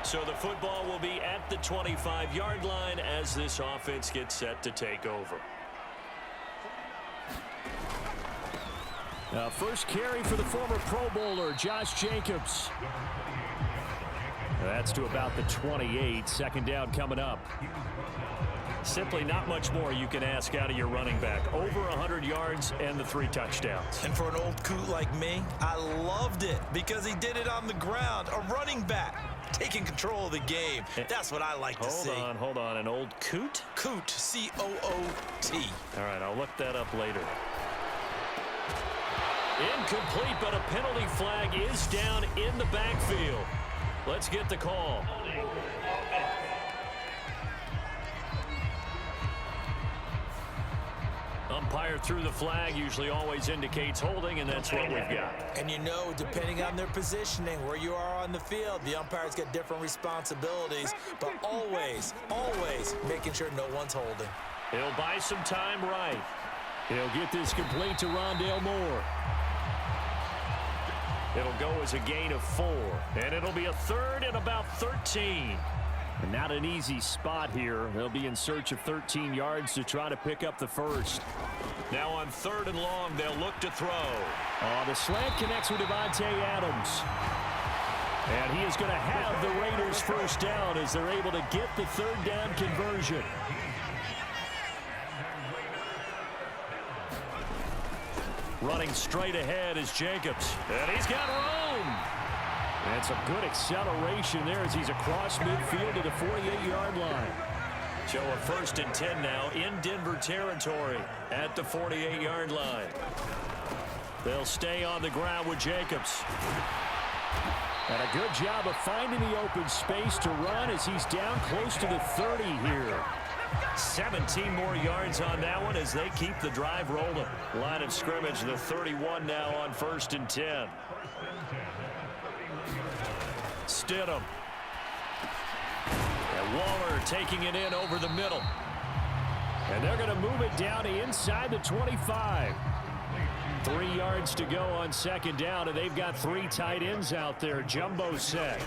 So the football will be at the 25-yard line as this offense gets set to take over. First carry for the former Pro Bowler, Josh Jacobs. That's to about the 28. Second down coming up. Simply not much more you can ask out of your running back. Over 100 yards and the 3 touchdowns. And for an old coot like me, I loved it because he did it on the ground. A running back taking control of the game. That's what I like to see. Hold on. An old coot? Coot, C-O-O-T. All right, I'll look that up later. Incomplete, but a penalty flag is down in the backfield. Let's get the call. Umpire threw the flag, usually always indicates holding, and that's what we've got. And you know, depending on their positioning, where you are on the field, the umpire's got different responsibilities, but always making sure no one's holding. He'll buy some time right. He'll get this complete to Rondale Moore. It'll go as a gain of 4, and it'll be a 3rd and about 13. And not an easy spot here. They'll be in search of 13 yards to try to pick up the first. Now on 3rd and long, they'll look to throw. The slant connects with Devontae Adams. And he is going to have the Raiders first down as they're able to get the 3rd down conversion. Running straight ahead is Jacobs. And he's got room. And some good acceleration there as he's across midfield to the 48-yard line. So a 1st and 10 now in Denver territory at the 48-yard line. They'll stay on the ground with Jacobs. And a good job of finding the open space to run as he's down close to the 30 here. 17 more yards on that one as they keep the drive rolling. Line of scrimmage, the 31 now on 1st and 10. Stidham. And Waller taking it in over the middle. And they're going to move it down to inside the 25. 3 yards to go on 2nd down, and they've got 3 tight ends out there. Jumbo set.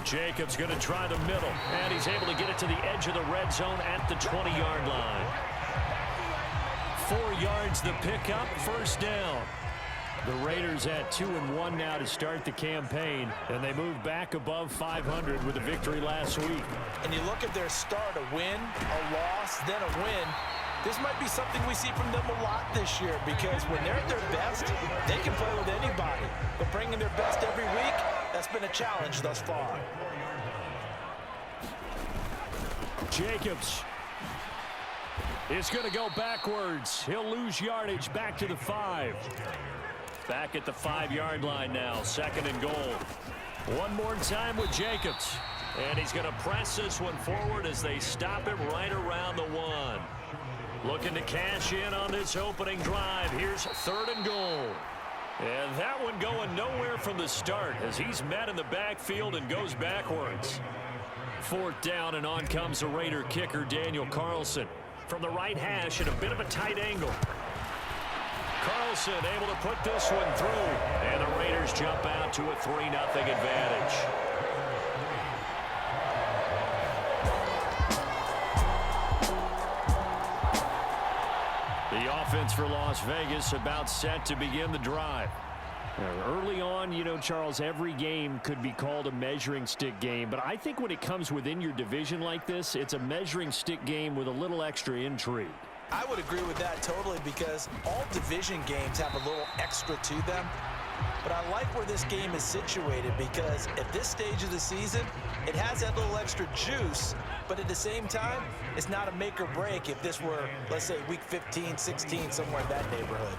Jacobs going to try the middle, and he's able to get it to the edge of the red zone at the 20-yard line. 4 yards the pickup, 1st down. The Raiders at 2-1 now to start the campaign, and they move back above 500 with a victory last week. And you look at their start, a win, a loss, then a win. This might be something we see from them a lot this year because when they're at their best, they can play with anybody. But bringing their best every week, that's been a challenge thus far. Jacobs is going to go backwards. He'll lose yardage back to the 5. Back at the 5-yard line now, 2nd and goal. One more time with Jacobs. And he's going to press this one forward as they stop him right around the 1. Looking to cash in on this opening drive. Here's 3rd and goal. And that one going nowhere from the start as he's met in the backfield and goes backwards. 4th down, and on comes the Raider kicker, Daniel Carlson. From the right hash at a bit of a tight angle. Carlson able to put this one through. And the Raiders jump out to a 3-0 advantage. The offense for Las Vegas about set to begin the drive. Early on, you know, Charles, every game could be called a measuring stick game. But I think when it comes within your division like this, it's a measuring stick game with a little extra intrigue. I would agree with that totally because all division games have a little extra to them. But I like where this game is situated because at this stage of the season, it has that little extra juice. But at the same time, it's not a make or break if this were, let's say, week 15, 16, somewhere in that neighborhood.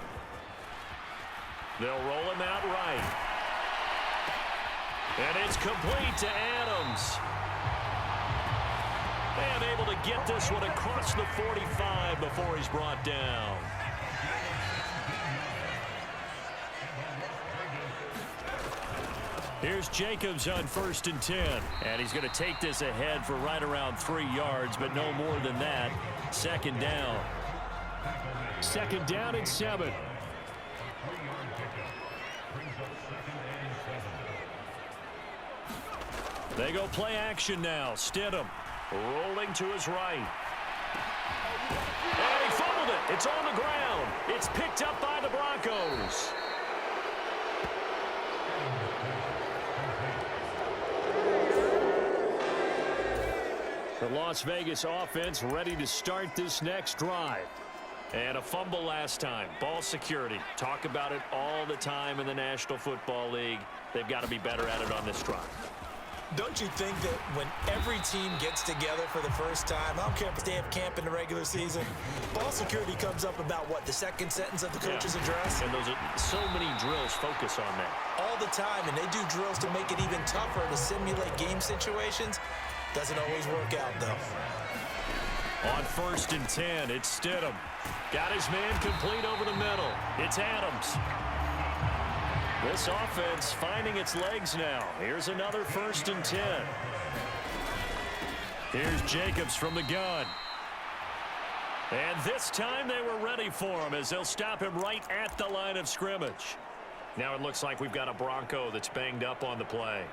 They'll roll him out right. And it's complete to Adams. And able to get this one across the 45 before he's brought down. Here's Jacobs on 1st and 10. And he's going to take this ahead for right around 3 yards, but no more than that. 2nd down. 2nd down and 7. They go play action now. Stidham rolling to his right. And he fumbled it. It's on the ground. It's picked up by the Broncos. The Las Vegas offense ready to start this next drive. And a fumble last time. Ball security. Talk about it all the time in the National Football League. They've got to be better at it on this drive. Don't you think that when every team gets together for the first time, I don't care if they have camp in the regular season, ball security comes up about, what, the second sentence of the coach's address? And those are so many drills focus on that. All the time, and they do drills to make it even tougher to simulate game situations. Doesn't always work out, though. On 1st and 10, it's Stidham. Got his man complete over the middle. It's Adams. This offense finding its legs now. Here's another 1st and 10. Here's Jacobs from the gun. And this time they were ready for him as they'll stop him right at the line of scrimmage. Now it looks like we've got a Bronco that's banged up on the play.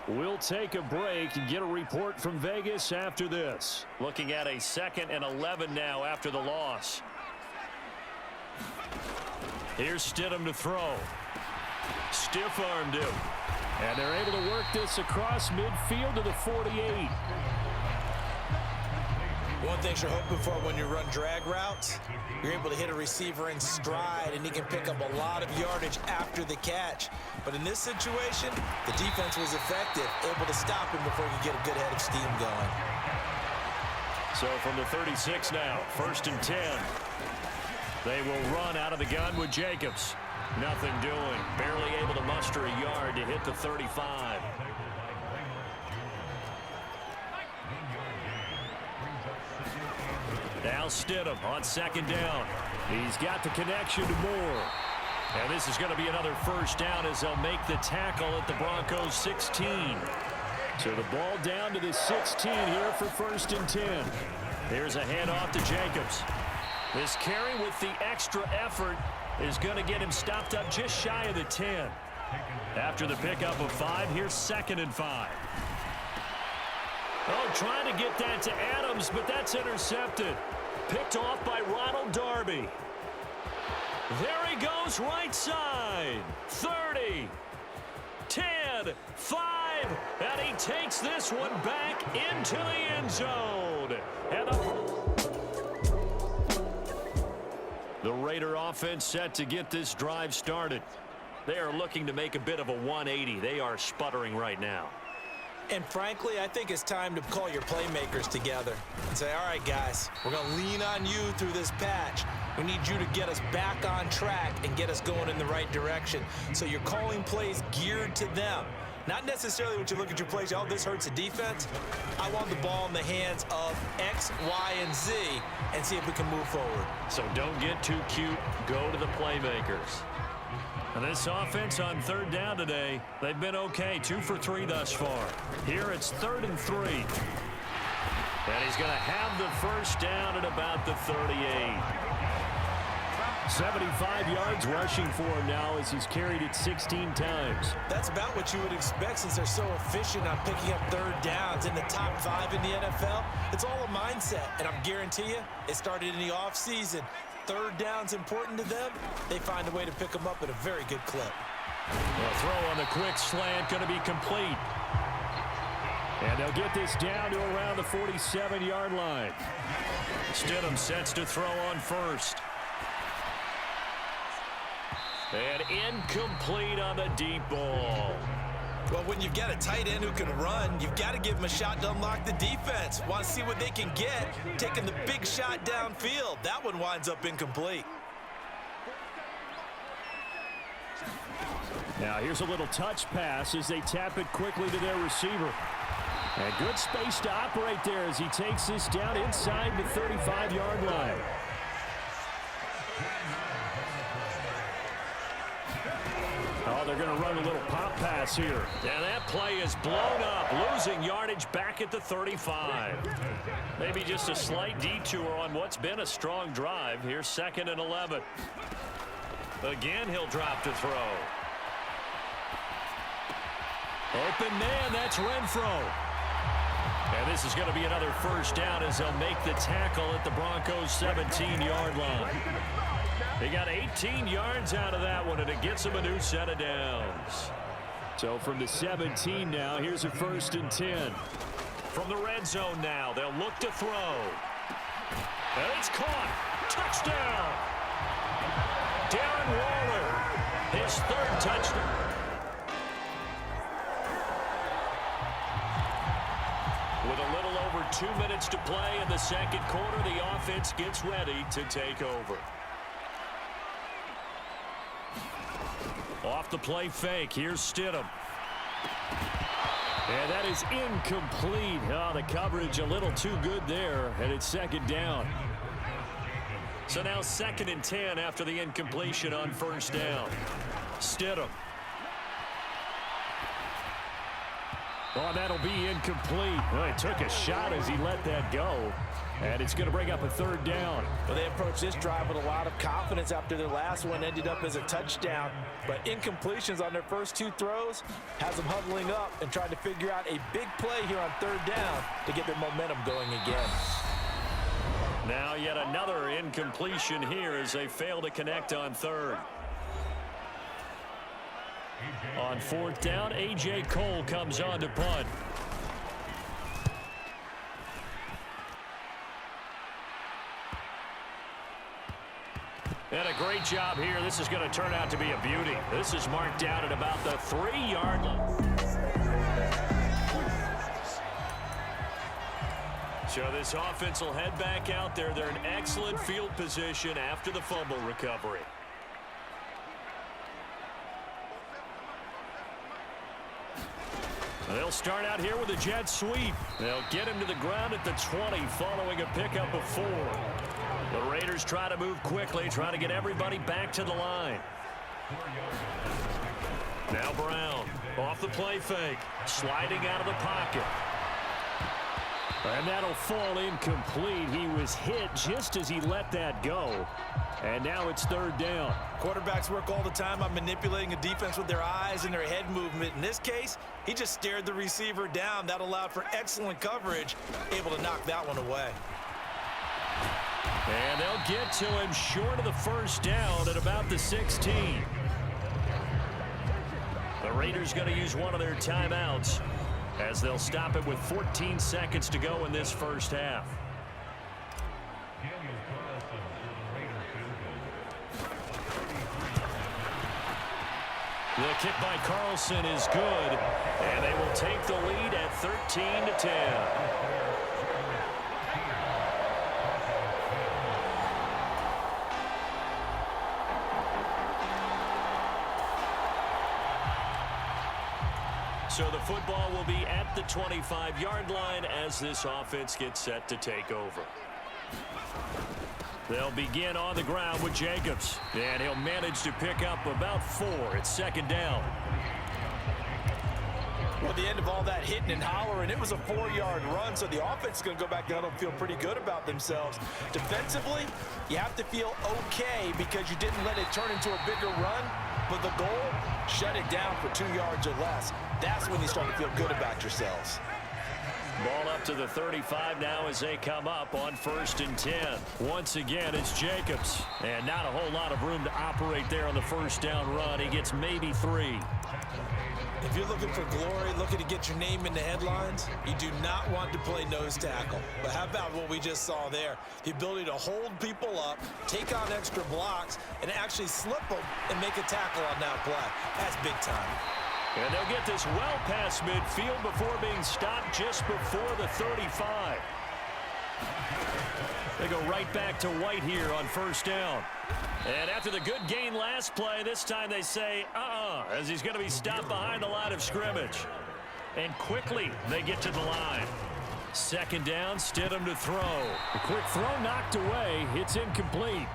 We'll take a break and get a report from Vegas after this. Looking at a 2nd and 11 now after the loss. Here's Stidham to throw. Stiff-armed him. And they're able to work this across midfield to the 48. One thing you're hoping for when you run drag routes, you're able to hit a receiver in stride, and he can pick up a lot of yardage after the catch. But in this situation, the defense was effective, able to stop him before he could get a good head of steam going. So from the 36 now, 1st and 10. They will run out of the gun with Jacobs. Nothing doing. Barely able to muster a yard to hit the 35. Now Stidham on 2nd down. He's got the connection to Moore. And this is going to be another 1st down as they'll make the tackle at the Broncos 16. So the ball down to the 16 here for 1st and 10. Here's a handoff to Jacobs. This carry with the extra effort is going to get him stopped up just shy of the 10. After the pickup of 5, here's 2nd and 5. Oh, trying to get that to Adams, but that's intercepted. Picked off by Ronald Darby. There he goes, right side. 30, 10, 5, and he takes this one back into the end zone. And the Raider offense set to get this drive started. They are looking to make a bit of a 180. They are sputtering right now. And frankly, I think it's time to call your playmakers together and say, all right, guys, we're going to lean on you through this patch. We need you to get us back on track and get us going in the right direction. So you're calling plays geared to them. Not necessarily when you look at your plays, oh, this hurts the defense. I want the ball in the hands of X, Y, and Z and see if we can move forward. So don't get too cute. Go to the playmakers. And this offense on 3rd down today, they've been okay. 2 for 3 thus far. Here it's 3rd and 3. And he's going to have the 1st down at about the 38. 75 yards rushing for him now as he's carried it 16 times. That's about what you would expect since they're so efficient on picking up 3rd downs in the top 5 in the NFL. It's all a mindset, and I'm guarantee you it started in the offseason. 3rd down's important to them. They find a way to pick them up at a very good clip. The throw on the quick slant going to be complete. And they'll get this down to around the 47-yard line. Stidham sets to throw on 1st. And incomplete on the deep ball. Well, when you've got a tight end who can run, you've got to give him a shot to unlock the defense. Want to see what they can get, taking the big shot downfield. That one winds up incomplete. Now here's a little touch pass as they tap it quickly to their receiver. And good space to operate there as he takes this down inside the 35-yard line. Oh, they're going to run a little pop pass here. And that play is blown up, losing yardage back at the 35. Maybe just a slight detour on what's been a strong drive. Here's 2nd and 11. Again, he'll drop to throw. Open man, that's Renfro. And this is going to be another first down as they'll make the tackle at the Broncos' 17-yard line. They got 18 yards out of that one, and it gets them a new set of downs. So from the 17 now, here's a 1st and 10. From the red zone now, they'll look to throw. And it's caught. Touchdown. Darren Waller, his 3rd touchdown. With a little over 2 minutes to play in the second quarter, the offense gets ready to take over. Off the play fake, here's Stidham. And that is incomplete. Oh, the coverage a little too good there, and it's 2nd down. So now 2nd and 10 after the incompletion on 1st down. Stidham. Oh, that'll be incomplete. Well, he took a shot as he let that go. And it's going to bring up a 3rd down. Well, they approached this drive with a lot of confidence after their last one ended up as a touchdown. But incompletions on their first 2 throws has them huddling up and trying to figure out a big play here on 3rd down to get their momentum going again. Now yet another incompletion here as they fail to connect on 3rd. On 4th down, A.J. Cole comes on to punt. And a great job here. This is going to turn out to be a beauty. This is marked down at about the 3-yard line. So this offense will head back out there. They're in excellent field position after the fumble recovery. They'll start out here with a jet sweep. They'll get him to the ground at the 20 following a pickup of 4. The Raiders try to move quickly, try to get everybody back to the line. Now Brown off the play fake, sliding out of the pocket. And that'll fall incomplete. He was hit just as he let that go. And now it's 3rd down. Quarterbacks work all the time on manipulating a defense with their eyes and their head movement. In this case, he just stared the receiver down. That allowed for excellent coverage, able to knock that one away. And they'll get to him short of the 1st down at about the 16. The Raiders going to use one of their timeouts as they'll stop it with 14 seconds to go in this first half. The kick by Carlson is good, and they will take the lead at 13-10. So the football will be at the 25-yard line as this offense gets set to take over. They'll begin on the ground with Jacobs, and he'll manage to pick up about 4. It's 2nd down. Well, at the end of all that hitting and hollering, it was a 4-yard run, so the offense is going to go back down and feel pretty good about themselves. Defensively, you have to feel okay because you didn't let it turn into a bigger run, but the goal, shut it down for 2 yards or less. That's when you start to feel good about yourselves. Ball up to the 35 now as they come up on 1st and 10. Once again, it's Jacobs. And not a whole lot of room to operate there on the 1st down run. He gets maybe 3. If you're looking for glory, looking to get your name in the headlines, you do not want to play nose tackle. But how about what we just saw there? The ability to hold people up, take on extra blocks, and actually slip them and make a tackle on that play. That's big time. And they'll get this well past midfield before being stopped just before the 35. They go right back to White here on 1st down. And after the good gain last play, this time they say, as he's going to be stopped behind the line of scrimmage. And quickly they get to the line. 2nd down, Stidham to throw. A quick throw knocked away. It's incomplete.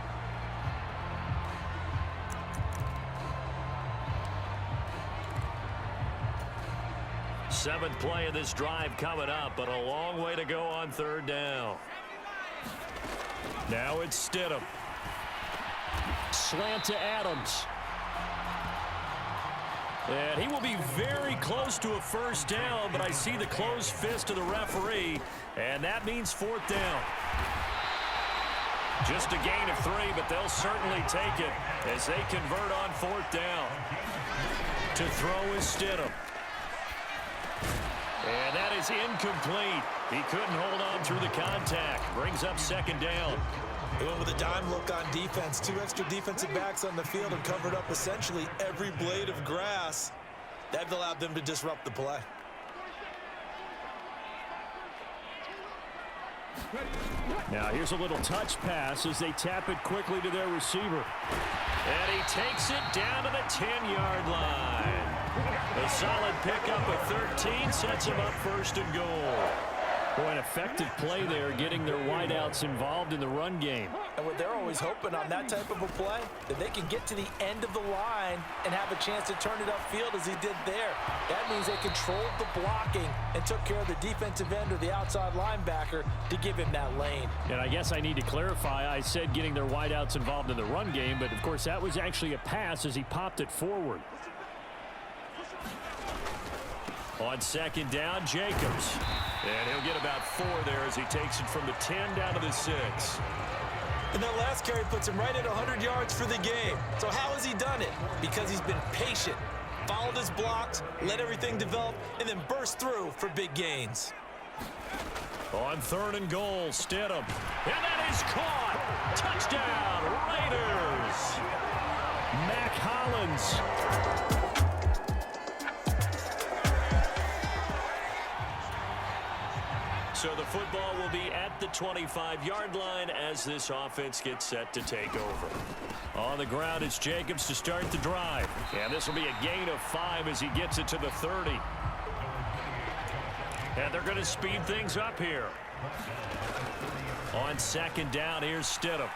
Seventh play of this drive coming up, but a long way to go on 3rd down. Now it's Stidham. Slant to Adams. And he will be very close to a first down, but I see the closed fist of the referee, and that means fourth down. Just a gain of 3, but they'll certainly take it as they convert on fourth down. To throw is Stidham. And that is incomplete. He couldn't hold on through the contact. Brings up second down. They went with a dime look on defense. 2 extra defensive backs on the field and covered up essentially every blade of grass. That allowed them to disrupt the play. Now here's a little touch pass as they tap it quickly to their receiver. And he takes it down to the 10-yard line. A solid pickup of 13 sets him up first and goal. Boy, an effective play there, getting their wideouts involved in the run game. And what they're always hoping on that type of a play, that they can get to the end of the line and have a chance to turn it upfield as he did there. That means they controlled the blocking and took care of the defensive end or the outside linebacker to give him that lane. And I guess I need to clarify, I said getting their wideouts involved in the run game, but of course that was actually a pass as he popped it forward. On second down, Jacobs. And he'll get about 4 there as he takes it from the 10 down to the 6. And that last carry puts him right at 100 yards for the game. So how has he done it? Because he's been patient, followed his blocks, let everything develop, and then burst through for big gains. On third and goal, Stidham. And that is caught. Touchdown, Raiders. Mac Hollins. So the football will be at the 25-yard line as this offense gets set to take over. On the ground, it's Jacobs to start the drive. And this will be a gain of 5 as he gets it to the 30. And they're going to speed things up here. On second down, here's Stidham.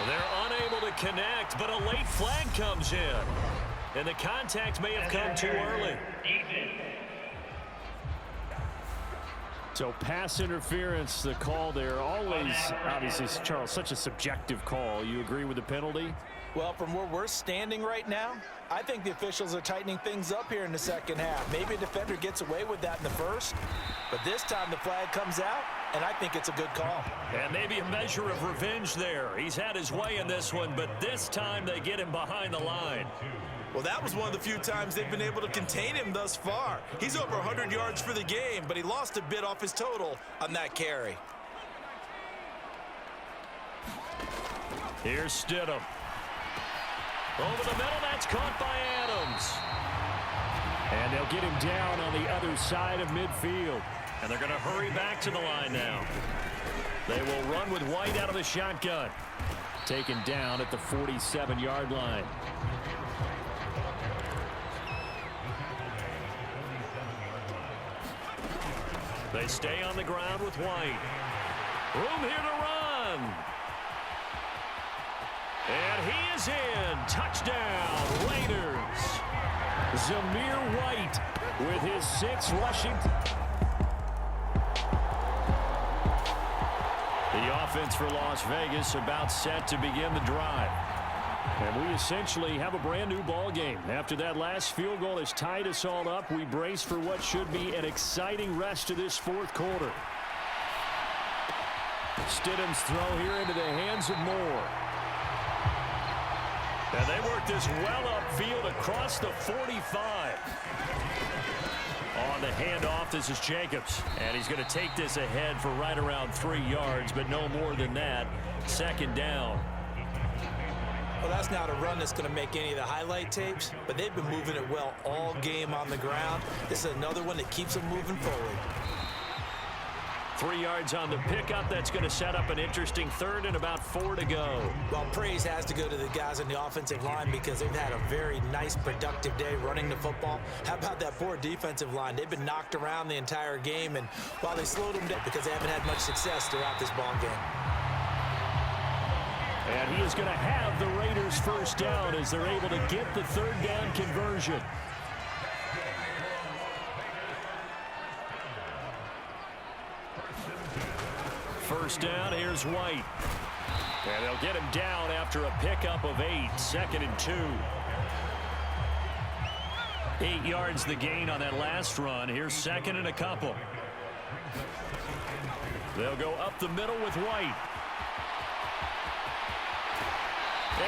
They're unable to connect, but a late flag comes in. And the contact may have come too early. So pass interference, the call there. Always, obviously, Charles, such a subjective call. You agree with the penalty? Well, from where we're standing right now, I think the officials are tightening things up here in the second half. Maybe a defender gets away with that in the first, but this time the flag comes out, and I think it's a good call. And maybe a measure of revenge there. He's had his way in this one, but this time they get him behind the line. Well, that was one of the few times they've been able to contain him thus far. He's over 100 yards for the game, but he lost a bit off his total on that carry. Here's Stidham. Over the middle, that's caught by Adams. And they'll get him down on the other side of midfield. And they're going to hurry back to the line now. They will run with White out of the shotgun. Taken down at the 47-yard line. They stay on the ground with White. Room here to run. And he is in. Touchdown, Raiders. Zamir White with his 6th rushing. The offense for Las Vegas about set to begin the drive. And we essentially have a brand new ball game. After that last field goal has tied us all up, we brace for what should be an exciting rest of this fourth quarter. Stidham's throw here into the hands of Moore. And they work this well upfield across the 45. On the handoff, this is Jacobs. And he's going to take this ahead for right around 3 yards, but no more than that. Second down. Well, that's not a run that's going to make any of the highlight tapes, but they've been moving it well all game on the ground. This is another one that keeps them moving forward. 3 yards on the pickup. That's going to set up an interesting third and about 4 to go. Well, praise has to go to the guys on the offensive line because they've had a very nice, productive day running the football. How about that poor defensive line? They've been knocked around the entire game, and while they slowed them down because they haven't had much success throughout this ball game. And he is going to have the Raiders first down as they're able to get the third down conversion. First down, here's White. And they'll get him down after a pickup of 8. Second and 2. 8 yards the gain on that last run. Here's second and a couple. They'll go up the middle with White.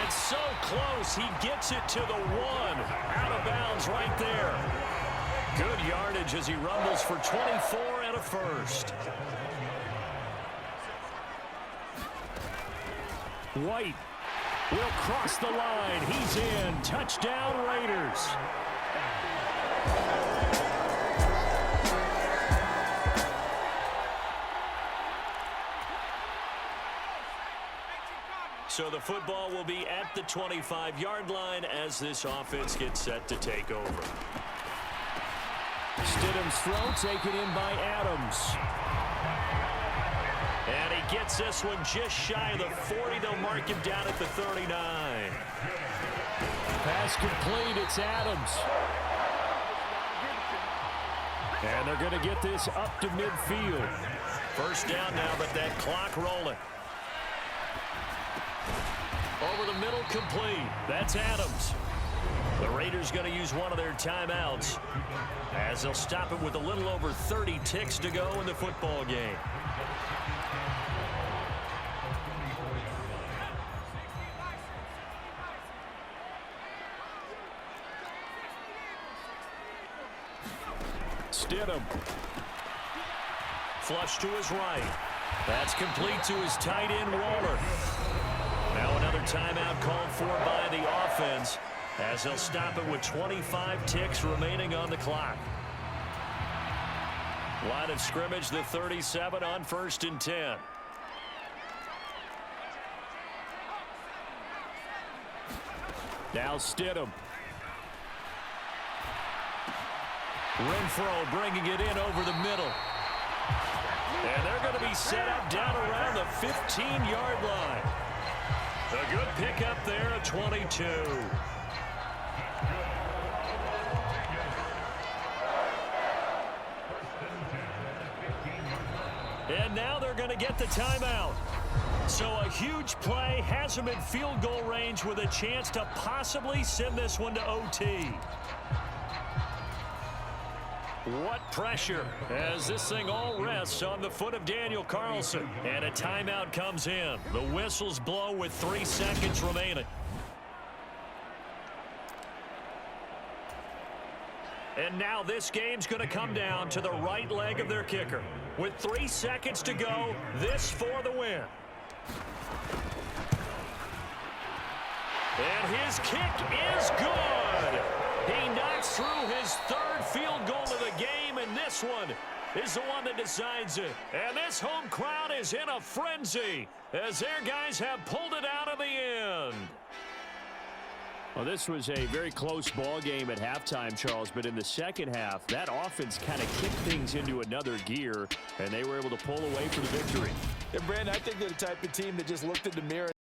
And so close, he gets it to the 1. Out of bounds right there. Good yardage as he rumbles for 24 and a first. White will cross the line. He's in. Touchdown, Raiders. So the football will be at the 25-yard line as this offense gets set to take over. Stidham's throw taken in by Adams. And he gets this one just shy of the 40. They'll mark him down at the 39. Pass complete. It's Adams. And they're going to get this up to midfield. First down now, but that clock rolling. Over the middle, complete. That's Adams. The Raiders going to use one of their timeouts as they'll stop it with a little over 30 ticks to go in the football game. Stidham. Flush to his right. That's complete to his tight end, Waller. Now another timeout called for by the offense as they'll stop it with 25 ticks remaining on the clock. Line of scrimmage, the 37 on 1st and 10. Now Stidham. Renfro bringing it in over the middle. And they're going to be set up down around the 15-yard line. A good pickup there at 22. And now they're going to get the timeout. So a huge play has them in field goal range with a chance to possibly send this one to OT. What pressure as this thing all rests on the foot of Daniel Carlson. And a timeout comes in. The whistles blow with 3 seconds remaining. And now this game's going to come down to the right leg of their kicker. With 3 seconds to go, this for the win. And his kick is good. He knocks through his 3rd field goal of the game, and this one is the one that decides it. And this home crowd is in a frenzy as their guys have pulled it out of the end. Well, this was a very close ball game at halftime, Charles, but in the second half, that offense kind of kicked things into another gear, and they were able to pull away for the victory. Yeah, Brandon, I think they're the type of team that just looked in the mirror